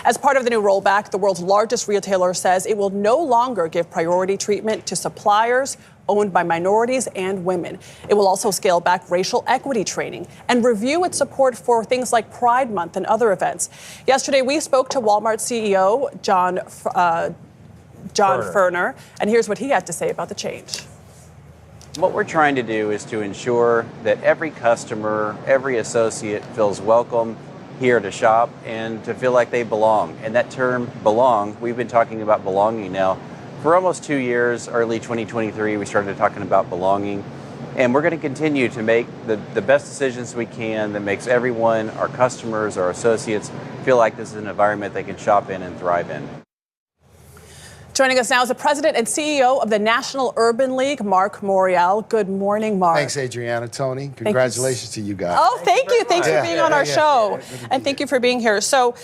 As part of the new rollback, the world's largest retailer says it will no longer give priority treatment to suppliers owned by minorities and women. It will also scale back racial equity training and review its support for things like Pride Month and other events. Yesterday, we spoke to Walmart CEO John Furner, and here's what he had to say about the change. What we're trying to do is to ensure that every customer, every associate feels welcome here to shop and to feel like they belong. And that term belong, we've been talking about belonging now for almost 2 years. Early 2023, we started talking about belonging. And we're going to continue to make the best decisions we can that makes everyone, our customers, our associates, feel like this is an environment they can shop in and thrive in. Joining us now is the president and CEO of the National Urban League, Marc Morial. Good morning, Marc. Thanks, Adriana. Tony, congratulations to you guys. Oh, thank you. Thanks for being on our show. And thank you for being here. So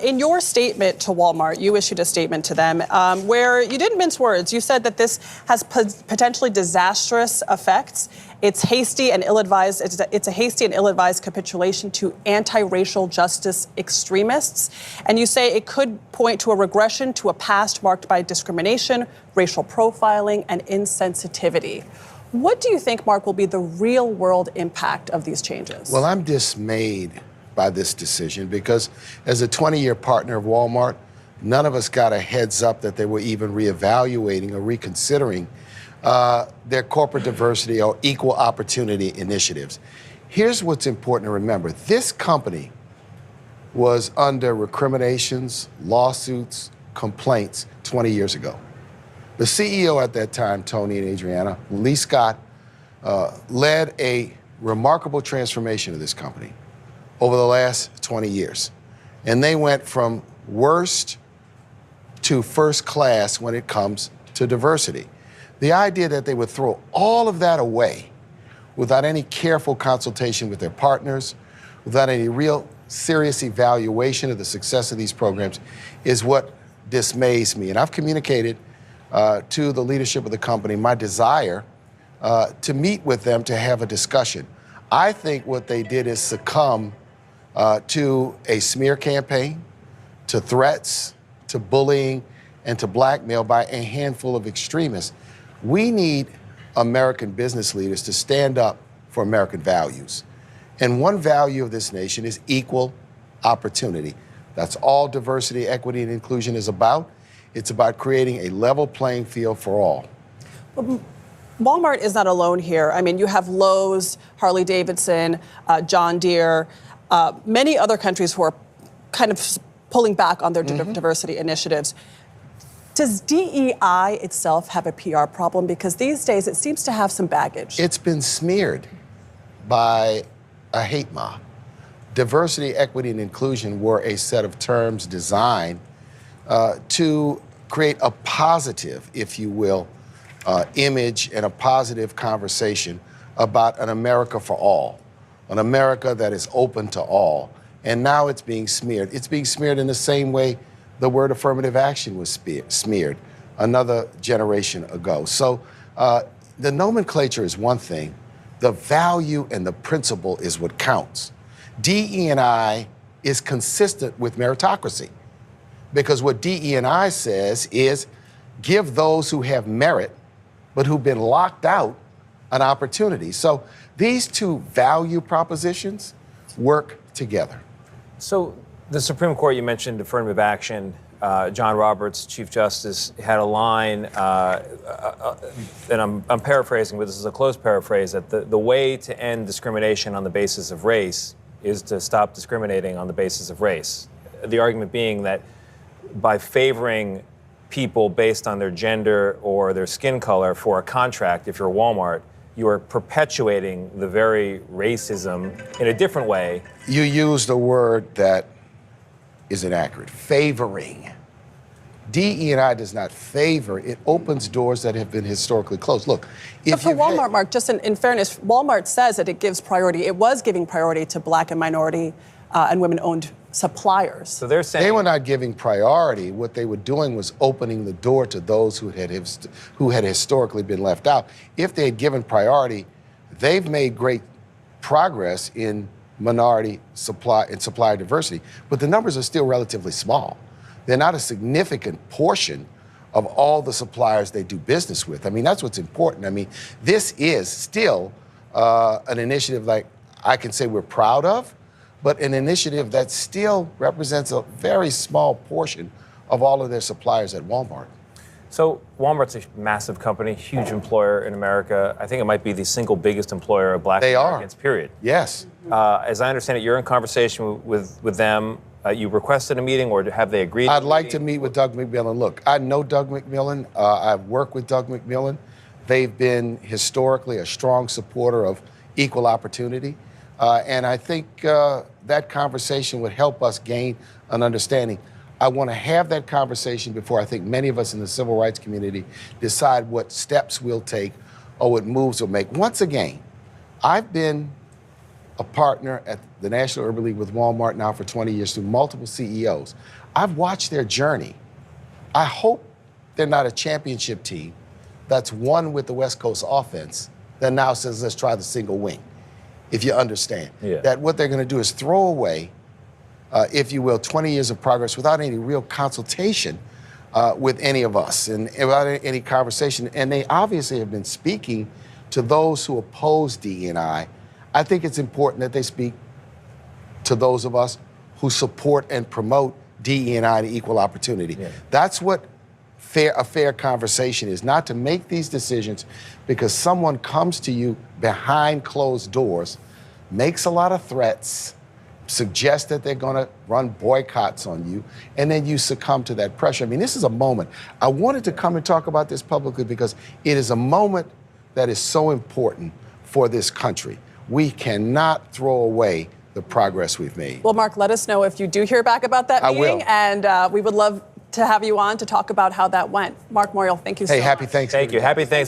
in your statement to Walmart, you issued a statement to them where you didn't mince words. You said that this has potentially disastrous effects. It's hasty and ill-advised. It's a hasty and ill-advised capitulation to anti-racial justice extremists. And you say it could point to a regression to a past marked by discrimination, racial profiling, and insensitivity. What do you think, Marc, will be the real-world impact of these changes? Well, I'm dismayed by this decision because as a 20-year partner of Walmart, none of us got a heads up that they were even reevaluating or reconsidering their corporate diversity or equal opportunity initiatives. Here's what's important to remember. This company was under recriminations, lawsuits, complaints 20 years ago. The CEO at that time, Tony and Adriana, Lee Scott, led a remarkable transformation of this company over the last 20 years. And they went from worst to first class when it comes to diversity. The idea that they would throw all of that away without any careful consultation with their partners, without any real serious evaluation of the success of these programs is what dismays me. And I've communicated to the leadership of the company my desire to meet with them to have a discussion. I think what they did is succumb to a smear campaign, to threats, to bullying, and to blackmail by a handful of extremists. We need American business leaders to stand up for American values. And one value of this nation is equal opportunity. That's all diversity, equity, and inclusion is about. It's about creating a level playing field for all. Well, Walmart is not alone here. I mean, you have Lowe's, Harley Davidson, John Deere, many other countries who are kind of pulling back on their diversity initiatives. Does DEI itself have a PR problem? Because these days it seems to have some baggage. It's been smeared by a hate mob. Diversity, equity, and inclusion were a set of terms designed to create a positive, if you will, image and a positive conversation about an America for all, an America that is open to all. And now it's being smeared. It's being smeared in the same way the word affirmative action was smeared another generation ago. So the nomenclature is one thing. The value and the principle is what counts. DE&I is consistent with meritocracy because what DE&I says is give those who have merit but who've been locked out an opportunity. So these two value propositions work together. So the Supreme Court, you mentioned affirmative action. John Roberts, Chief Justice, had a line, and I'm paraphrasing, but this is a close paraphrase, that the way to end discrimination on the basis of race is to stop discriminating on the basis of race. The argument being that by favoring people based on their gender or their skin color for a contract, if you're Walmart, you are perpetuating the very racism in a different way. You used a word that is inaccurate, favoring. DE&I does not favor, it opens doors that have been historically closed. Look, if but for Walmart, Marc, just in fairness, Walmart says that it gives priority, it was giving priority to Black and minority and women-owned suppliers. So they're saying they were not giving priority. What they were doing was opening the door to those who had historically been left out. If they had given priority, they've made great progress in minority supply and supplier diversity, but the numbers are still relatively small. They're not a significant portion of all the suppliers they do business with. I mean, that's what's important. I mean, this is still an initiative like I can say we're proud of, but an initiative that still represents a very small portion of all of their suppliers at Walmart. So Walmart's a massive company, huge employer in America. I think it might be the single biggest employer of Black Americans, period. Yes. As I understand it, you're in conversation with them. You requested a meeting, or have they agreed? I'd like to meet with Doug McMillon. Look, I know Doug McMillon. I've worked with Doug McMillon. They've been historically a strong supporter of equal opportunity. And I think that conversation would help us gain an understanding. I want to have that conversation before I think many of us in the civil rights community decide what steps we'll take or what moves we'll make. Once again, I've been a partner at the National Urban League with Walmart now for 20 years through multiple CEOs. I've watched their journey. I hope they're not a championship team that's won with the West Coast offense that now says, let's try the single wing, if you understand. Yeah. That what they're going to do is throw away, if you will, 20 years of progress without any real consultation with any of us and without any conversation. And they obviously have been speaking to those who oppose DE&I. I think it's important that they speak to those of us who support and promote DE&I to equal opportunity. Yeah. That's what a fair conversation is, not to make these decisions because someone comes to you behind closed doors, makes a lot of threats, suggests that they're going to run boycotts on you, and then you succumb to that pressure. I mean, this is a moment. I wanted to come and talk about this publicly because it is a moment that is so important for this country. We cannot throw away the progress we've made. Well, Marc, let us know if you do hear back about that meeting. I will. And we would love to have you on to talk about how that went. Marc Morial, thank you so much. Hey, happy Thanksgiving. Thank you. Happy Thanksgiving.